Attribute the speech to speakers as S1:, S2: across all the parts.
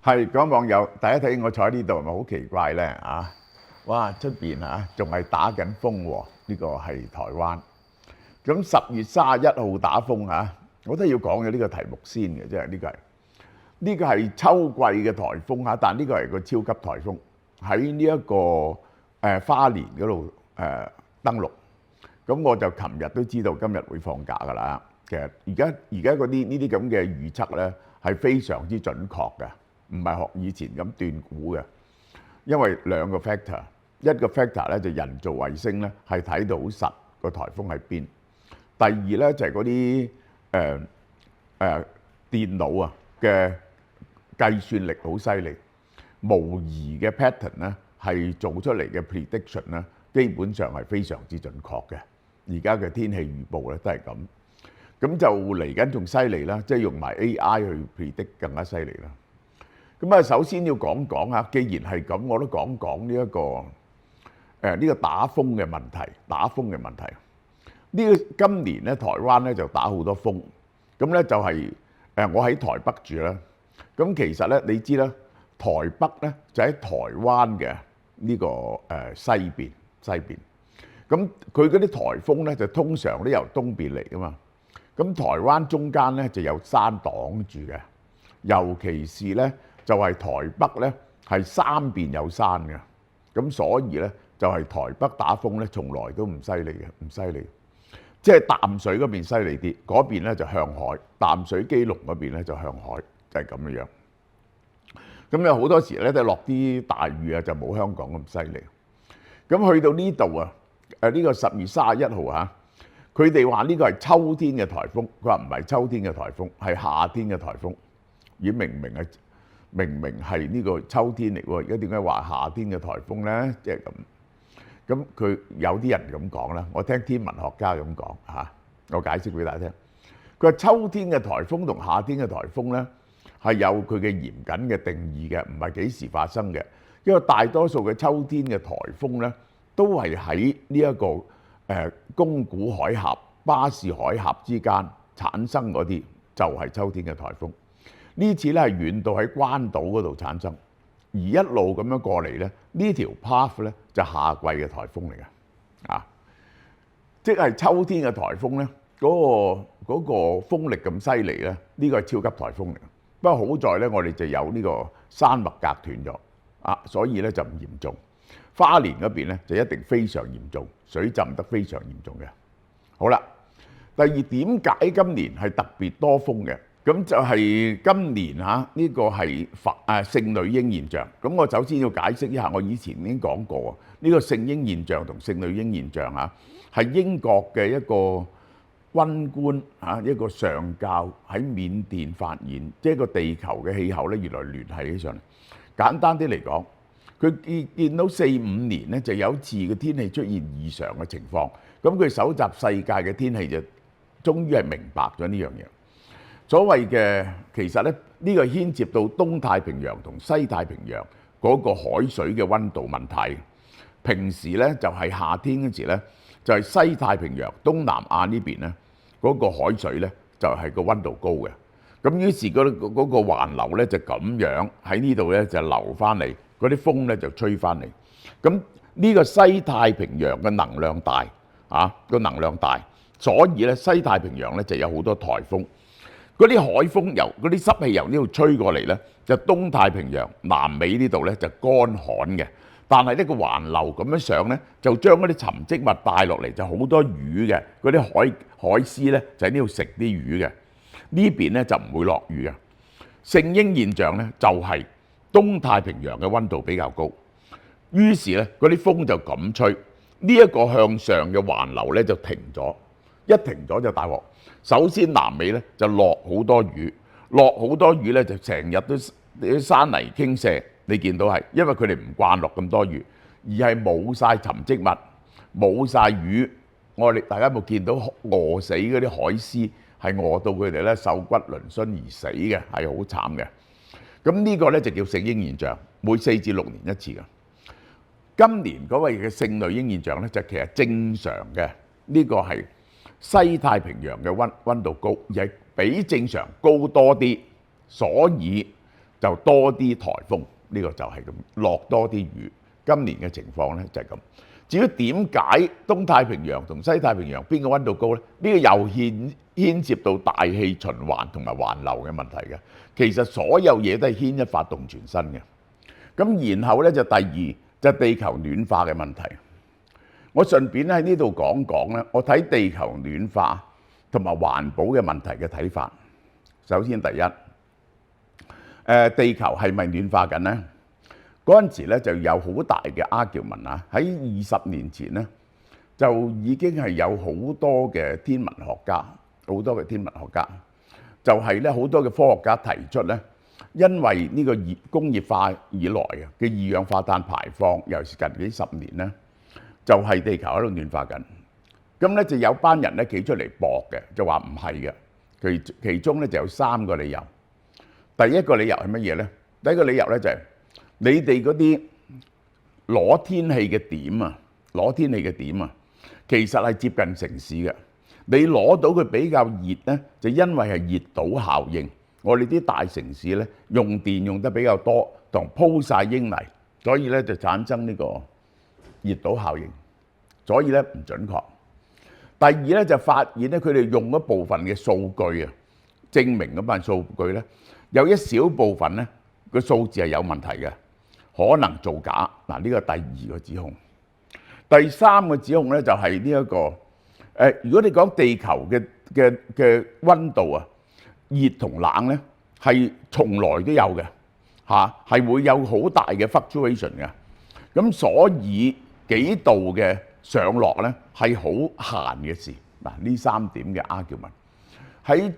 S1: 係講網友，大家睇我坐喺呢度係咪好奇怪咧？啊，哇！出邊啊仲係打緊風喎，呢個係台灣。咁10月31號打風嚇，我都要講嘅呢個題目先嘅，即係呢個係秋季嘅颱風嚇，但呢個係個超級颱風喺呢一個花蓮嗰度登陸。咁我就琴日都知道今日會放假㗎啦。其實而家嗰啲呢啲咁嘅預測咧係非常之準確嘅。唔係學以前咁斷估嘅，因為兩個 factor， 一個 factor 咧就人造衛星咧係睇到好實個颱風喺邊。第二咧就係嗰啲電腦啊嘅計算力好犀利，模擬嘅 pattern 咧係做出嚟嘅 prediction 咧基本上係非常之準確嘅。而家嘅天氣預報咧都係咁，咁就嚟緊仲犀利啦，即係用埋 AI 去 predict 更加犀利啦。咁啊，首先要講講啊，既然係咁，我都講講呢個打風嘅問題。打風嘅問題，今年咧台灣咧就打好多風，咁咧就係我喺台北住啦。咁其實咧你知啦，台北咧就喺台灣嘅呢個西邊。咁佢嗰啲颱風咧就通常都由東邊嚟噶嘛。咁台灣中間咧就有山擋住嘅，尤其是咧。就係台北咧，係三邊有山嘅，咁所以咧就係台北打風咧，從來都唔犀利嘅，唔犀利。即係淡水嗰邊犀利啲，嗰邊咧就向海，淡水基隆嗰邊咧就向海，就係咁嘅樣。咁有好多時咧都落啲大雨啊，就冇香港咁犀利。咁去到呢度啊，呢個10月31號嚇，佢哋話呢個係秋天嘅颱風，佢話唔係秋天嘅颱風，係夏天嘅颱風。而明明係呢個秋天嚟喎，而家點解話夏天嘅颱風咧？即係咁。咁佢有啲人咁講啦，我聽天文學家咁講嚇，我解釋俾大家聽。佢話秋天嘅颱風同夏天嘅颱風咧係有佢嘅嚴謹嘅定義嘅，唔係幾時發生嘅。因為大多數嘅秋天嘅颱風咧都係喺呢一個宮古海峽、巴士海峽之間產生嗰啲，就係秋天嘅颱風。呢次咧係遠到喺關島嗰度產生，而一路咁樣過嚟咧，呢條 path 咧就夏季嘅颱風嚟嘅，啊，即係秋天嘅颱風咧，嗰個風力咁犀利咧，呢個係超級颱風嚟嘅。不過好在咧，我哋就有呢個山脈隔斷咗，啊，所以咧就唔嚴重。花蓮嗰邊咧就一定非常嚴重，水浸得非常嚴重嘅。好啦，第二，點解今年係特別多風嘅？咁就係今年嚇呢個係聖女嬰現象。咁我首先要解釋一下，我以前已經講過呢個聖嬰現象同聖女嬰現象嚇係英國嘅一個軍官嚇一個上校喺緬甸發現，即係個地球嘅氣候咧原來聯繫起上嚟。簡單啲嚟講，佢見到4、5年咧就有一次嘅天氣出現異常嘅情況，咁佢搜集世界嘅天氣就終於係明白咗呢樣嘢。所謂嘅其實咧，呢個牽涉到東太平洋同西太平洋嗰個海水嘅溫度問題。平時咧就係夏天嗰時咧，就係西太平洋東南亞呢邊咧嗰個海水咧就係個溫度高嘅。咁於是嗰個環流咧就咁樣喺呢度咧就流翻嚟，嗰啲風咧就吹翻嚟。咁呢個西太平洋嘅能量大啊，個能量大，所以咧西太平洋咧就有好多颱風。嗰啲海風由嗰啲濕氣由呢度吹過嚟咧，就東太平洋南美呢度咧就乾旱嘅。但係呢個環流咁樣上咧，就將嗰啲沉積物帶落嚟，就好多魚嘅。嗰啲海獅咧就喺呢度食啲魚嘅。呢邊咧就唔會落雨嘅。聖嬰現象咧就係東太平洋嘅溫度比較高，於是咧嗰啲風就咁吹，呢一個向上嘅環流咧就停咗，一停咗就大鑊。首先南美咧就落好多雨，落好多雨咧就成日都啲山泥傾瀉，你見到係因為佢哋唔慣落咁多雨，而係冇晒沉積物，冇晒魚。大家有冇見到餓死嗰啲海獅係餓到佢哋咧瘦骨嶙峋而死嘅，係好慘嘅。咁呢個咧就叫聖嬰現象，每4至6年一次嘅。今年嗰位嘅聖女嬰現象咧就其實正常嘅，呢個係西太平洋嘅溫度高，而係比正常高多啲，所以就多啲颱風，呢個就係咁落多啲雨。今年嘅情況咧就係咁。至於點解東太平洋同西太平洋邊個溫度高咧？呢個又牽涉到大氣循環同埋環流嘅問題嘅。其實所有嘢都係牽一髮動全身嘅。咁然後咧就第二就係地球暖化嘅問題。我順便喺呢度講講咧，我睇地球暖化同埋環保嘅問題嘅睇法。首先第一，地球係咪暖化緊呢？嗰陣時咧就有好大嘅 argument啊！喺20年前咧就已經係有好多嘅天文學家，就係咧好多嘅科學家提出咧，因為呢個工業化以來嘅二氧化碳排放，尤其是近幾十年咧，就係地球喺度暖化緊。咁咧就有班人咧企出嚟駁嘅，就話唔係嘅。其中咧就有3個理由。第一個理由係乜嘢咧？第一個理由咧就係你哋嗰啲攞天氣嘅點啊，其實係接近城市嘅。你攞到佢比較熱咧，就因為係熱島效應。我哋啲大城市咧用電用得比較多，同鋪晒英泥，所以咧就產生呢個熱島效應。所以咧唔準確。第二咧就發現咧，佢哋用一部分嘅數據啊，證明嗰份數據咧有一小部分咧個數字係有問題嘅。可能造假嗱，呢個第2個指控。第3個指控咧就係呢一個如果你講地球嘅溫度啊，熱同冷咧係從來都有嘅嚇，係會有好大嘅 fluctuation 嘅。咁所以幾度嘅上落咧係好閒嘅事嗱。呢3點嘅 argument 喺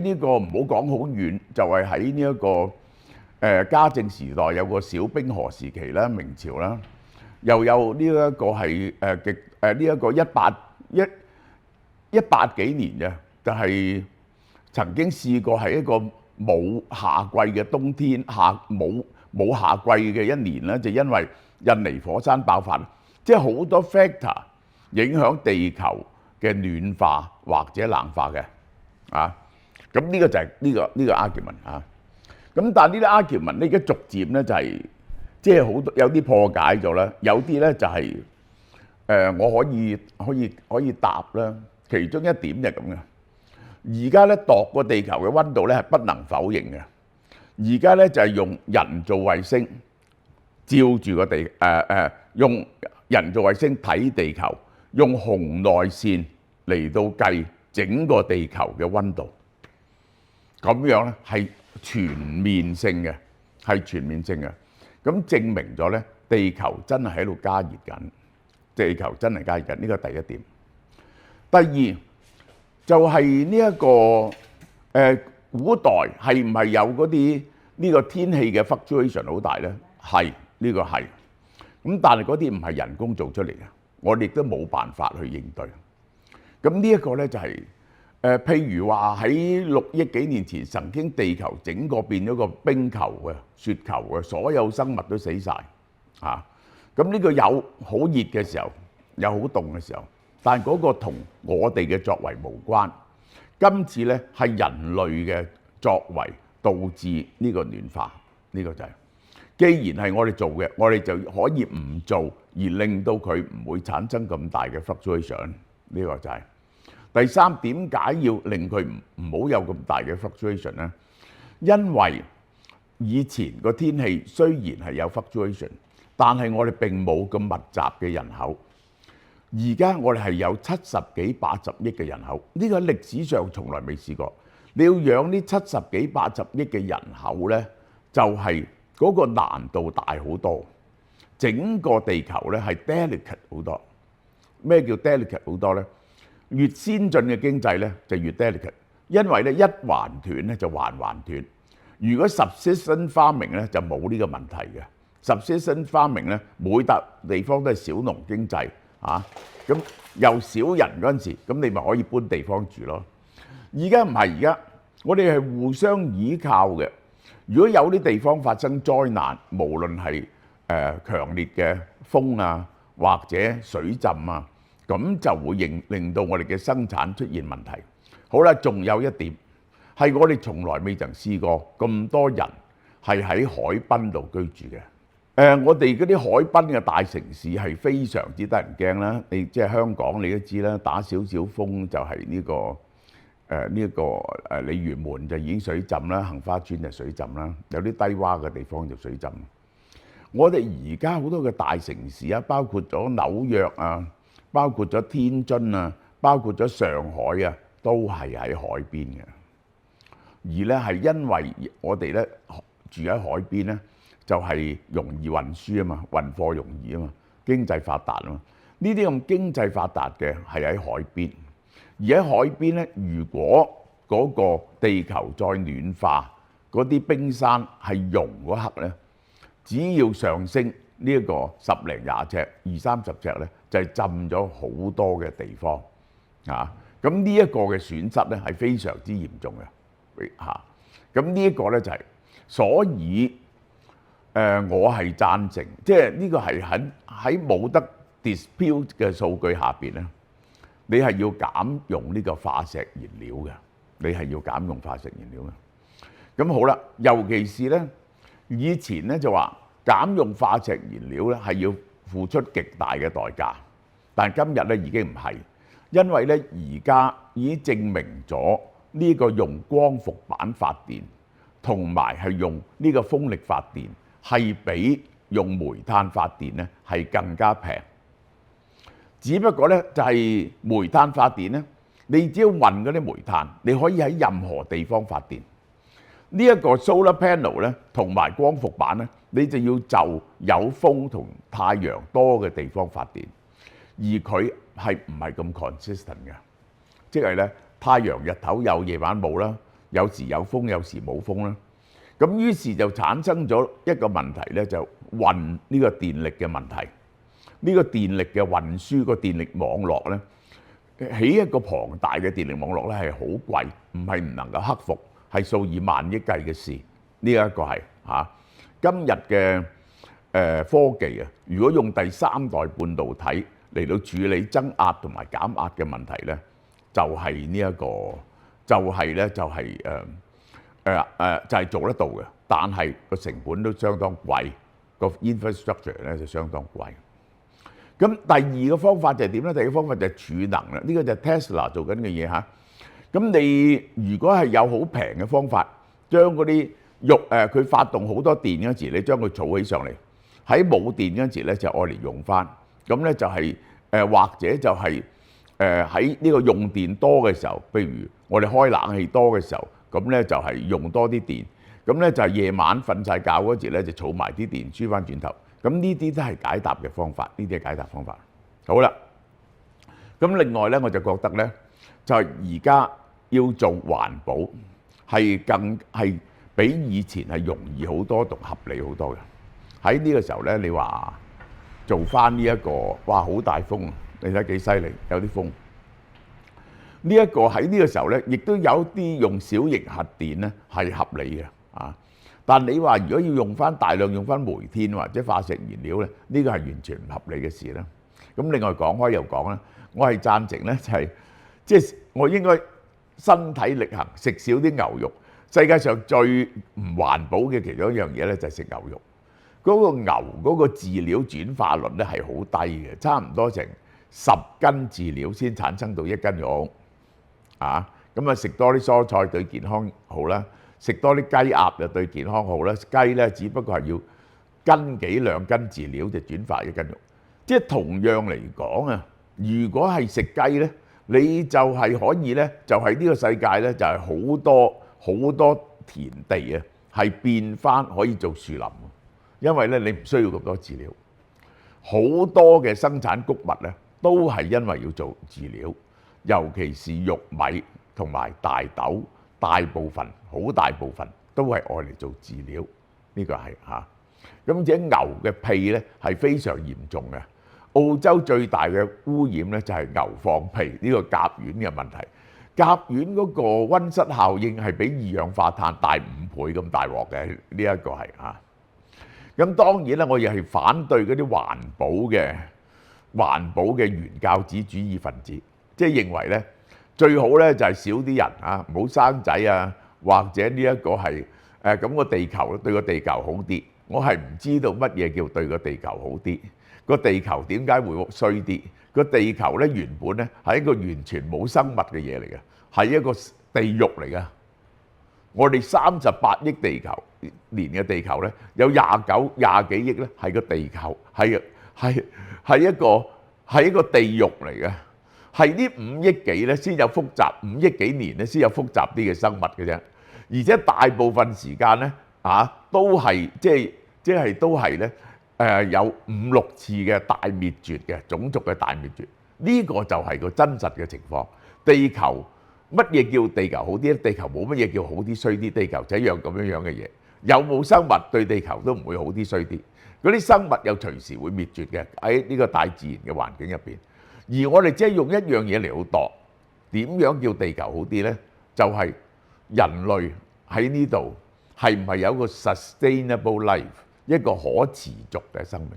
S1: 呢個唔好講好遠，就係喺呢一個。嘉靖時代有個小冰河時期啦，明朝啦，又有呢一個係呢一個100幾年嘅，就係曾經試過係一個冇夏季嘅冬天，冇夏季嘅一年啦，就因為印尼火山爆發，即係好多 factor 影響地球嘅暖化或者冷化嘅啊。咁呢個就係呢個 argument 啊。咁但係呢啲 argument 咧，而家逐漸咧就係即係好多有啲破解咗啦，有啲咧就係我可以答啦。其中一點就係咁嘅。而家咧度個地球嘅溫度咧係不能否認嘅。而家咧就係用人造衛星照住個用人造衛星睇地球，用紅外線嚟到計整個地球嘅溫度。咁樣咧係全面性嘅，咁證明咗咧地球真係喺度加熱緊，呢個第一點。第二就係呢一個古代係唔係有嗰啲呢個天氣嘅 fluctuation 好大咧？係，呢個係。咁但係嗰啲唔係人工做出嚟嘅，我哋亦都冇辦法去應對。咁呢一個咧就係。譬如話喺6億幾年前，曾經地球整個變咗個冰球嘅雪球嘅，所有生物都死晒嚇。咁呢個有好熱嘅時候，有好凍嘅時候，但嗰個同我哋嘅作為無關。今次咧係人類嘅作為導致呢個暖化，呢個就係。既然係我哋做嘅，我哋就可以唔做，而令到佢唔會產生咁大嘅 fluctuation，呢個就係。第三，點解要令佢唔好有咁大嘅 fluctuation 呢？因為以前個天氣雖然係有 fluctuation，但係我哋並冇咁密集嘅人口。而家我哋係有70幾80億嘅人口，呢個喺歷史上從來未試過。你要養呢70幾80億嘅人口呢，就係嗰個難度大好多。整個地球呢係 delicate 好多。咩叫 delicate 好多呢？越先進嘅經濟咧就越 delicate，因為咧一環斷咧就環環斷。如果 subsistence farming 咧就冇呢個問題嘅。subsistence farming 咧每笪地方都係小農經濟啊，咁又少人嗰陣時，咁你咪可以搬地方住咯。而家唔係，而家我哋係互相依靠嘅。如果有啲地方發生災難，無論係強烈嘅風啊，或者水浸啊，咁就會令到我哋嘅生產出現問題。好啦，仲有一點係我哋從來未曾試過咁多人係喺海濱度居住嘅。我哋嗰啲海濱嘅大城市係非常之得人驚啦。你即係香港，你都知啦，打少少風就係鯉魚門就已經水浸啦，杏花村就水浸啦，有啲低窪嘅地方就水浸。我哋而家好多嘅大城市啊，包括咗紐約啊，包括咗天津啊，包括咗上海啊，都係喺海邊嘅。而咧係因為我哋咧住喺海邊咧，就係容易運輸啊嘛，運貨容易啊嘛，經濟發達啊嘛。呢啲咁經濟發達嘅係喺海邊，而喺海邊咧，如果嗰個地球再暖化，嗰啲冰山係融嗰刻咧，只要上升呢一個10零20尺、20、30尺咧，就係浸咗好多嘅地方啊！咁呢一個嘅損失咧係非常之嚴重嘅嚇。咁呢一個咧就係，所以我係贊成，即係呢個係喺冇得 dispute 嘅數據下邊咧，你係要減用呢個化石燃料嘅，你係要減用化石燃料嘅。咁好啦，尤其是咧，以前咧就話減用化石燃料咧係要付出極大嘅代價，但係今日咧已經唔係，因為咧而家已經證明咗呢個用光伏板發電同埋係用呢個風力發電係比用煤炭發電咧係更加平。只不過咧就係煤炭發電咧，你只要運嗰啲煤炭，你可以喺任何地方發電。呢一個 solar panel 咧，同埋光伏板咧，你就要就有風同太陽多嘅地方發電，而佢係唔係咁 consistent 嘅？即係咧，太陽日頭有，夜晚冇啦，有時有風，有時冇風啦。咁於是就產生咗一個問題咧，就運呢個電力嘅問題。呢個電力嘅運輸個電力網絡咧，起一個龐大嘅電力網絡咧係好貴，唔係唔能夠克服。係數以萬億計嘅事，呢一個係嚇。今日嘅科技啊，如果用第3代半導體嚟到處理增壓同埋減壓嘅問題咧，就係呢一個，就係咧，就係做得到嘅。但係個成本都相當貴，個 infrastructure 咧就相當貴。咁第二個方法就係點咧？第二個方法就係儲能啦。呢個就係 Tesla 做緊嘅嘢嚇。咁你如果係有好平嘅方法，將嗰啲佢發動好多電嗰時，你將佢儲起上嚟，喺冇電嗰時咧就愛嚟用翻。咁咧就係或者就係喺呢個用電多嘅時候，譬如我哋開冷氣多嘅時候，咁咧就係用多啲電。咁咧就係夜晚瞓晒覺嗰時咧就儲埋啲電輸翻轉頭。咁呢啲都係解答嘅方法，呢啲係解答方法。好啦，咁另外咧我就覺得咧，就係而家要做環保係比以前係容易好多同合理好多嘅。喺呢個時候咧，你話做翻呢一個，哇好大風啊！你睇幾犀利，有啲風。呢一個喺呢個時候咧，亦都有啲用小型核電咧係合理嘅啊。但你話如果要用翻大量用翻煤炭或者化石燃料咧，呢個係完全唔合理嘅事啦。咁另外講開又講啦，我係贊成咧就係即係我應該身體力行，食少啲牛肉。世界上最唔環保嘅其中一樣嘢咧就係食牛肉。嗰個牛嗰個飼料轉化率咧係好低嘅，差唔多成10斤飼料先產生到1斤肉。啊，咁啊食多啲蔬菜對健康好啦。食多啲雞鴨就對健康好啦。雞咧只不過係要斤幾兩斤飼料就轉化1斤肉。即係同樣嚟講啊，如果係食雞咧，你就係可以咧，就係呢個世界咧就係好多田地啊，係變翻可以做樹林。因為咧你唔需要咁多飼料，好多嘅生產穀物咧都係因為要做飼料，尤其是玉米同埋大豆。大部分好大部分都係愛嚟做飼料，呢個係嚇。咁而且牛嘅屁咧係非常嚴重嘅。澳洲最大嘅污染咧就係牛放屁呢個甲烷嘅問題。甲烷嗰個溫室效應係比二氧化碳大5倍咁大鑊嘅，呢一個係嚇。咁當然啦，我亦係反對嗰啲環保嘅原教旨主義分子，即係認為咧。最好咧就係少啲人啊，唔好生仔啊，或者呢一個係咁個地球對個地球好啲，我係唔知道乜嘢叫對個地球好啲。個地球點解會衰啲？個地球咧原本咧係一個完全冇生物嘅嘢嚟嘅，係一個地獄嚟嘅。我哋38億地球年嘅地球咧，有廿幾億咧係個地球，係一個地獄嚟嘅。係呢5億幾咧先有複雜，5億幾年咧先有複雜啲嘅生物嘅啫。而且大部分時間咧都係即係都係咧有5、6次嘅大滅絕嘅種族嘅大滅絕。呢個就係個真實嘅情況。地球乜嘢叫地球好啲咧？地球冇乜嘢叫好啲衰啲，地球就一樣咁樣嘅嘢。有冇生物對地球都唔會好啲衰啲。嗰啲生物又隨時會滅絕嘅喺呢個大自然嘅環境入邊。而我哋只係用一樣嘢嚟去度點樣叫地球好啲呢？就係人類喺呢度係唔係有個 sustainable life， 一個可持續嘅生命？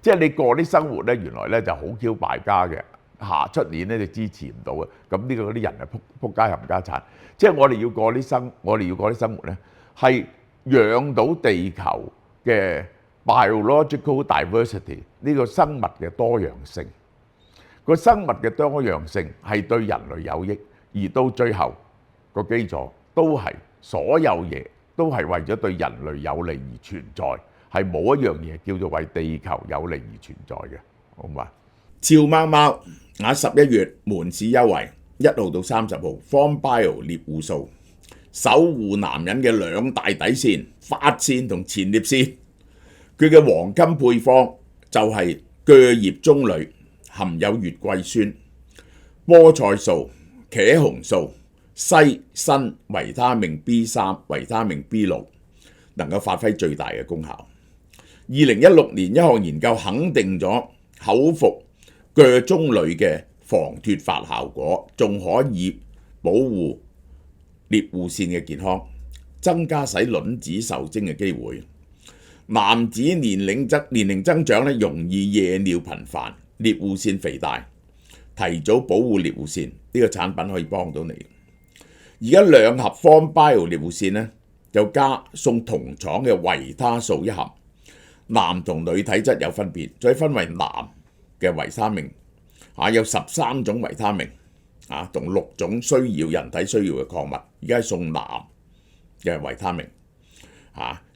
S1: 即係你過啲生活呢，原來呢就好 Q 敗家嘅，出年呢就支持唔到嘅。咁呢個嗰啲人係撲街冚家產。即係我哋要過啲生活呢，係養到地球嘅 biological diversity， 呢個生物嘅多樣性。個生物嘅多樣性係對人類有益，而到最後個基礎都係所有嘢都係為咗對人類有利而存在，係冇一樣嘢叫做為地球有利而存在嘅，好嘛？
S2: 俏貓貓11月門市優惠1號到30號 FormBio 獵戶素守護男人嘅2大底線髮線同前列腺，佢嘅黃金配方就係鋸葉棕櫚，含有月桂酸、菠菜素、茄紅素、硒、鋅、維他命 B3、維他命 B6， 能夠發揮最大嘅功效。2016年一項研究肯定咗口服鋸棕櫚嘅防脫髮效果，仲可以保護獵戶線嘅健康，增加使卵子受精嘅機會。男子年齡增長咧，容易夜尿頻繁，獵戶線肥大，提早保護獵戶線，呢個產品可以幫到你。而家2盒 FormBio 獵戶線咧，又加送同廠嘅維他素1盒。男同女體質有分別，再分為男嘅維他命有13種維他命同6種人體需要嘅礦物。而家係送男嘅維他命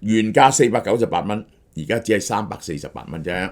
S2: 原價498蚊，而家只係348蚊啫。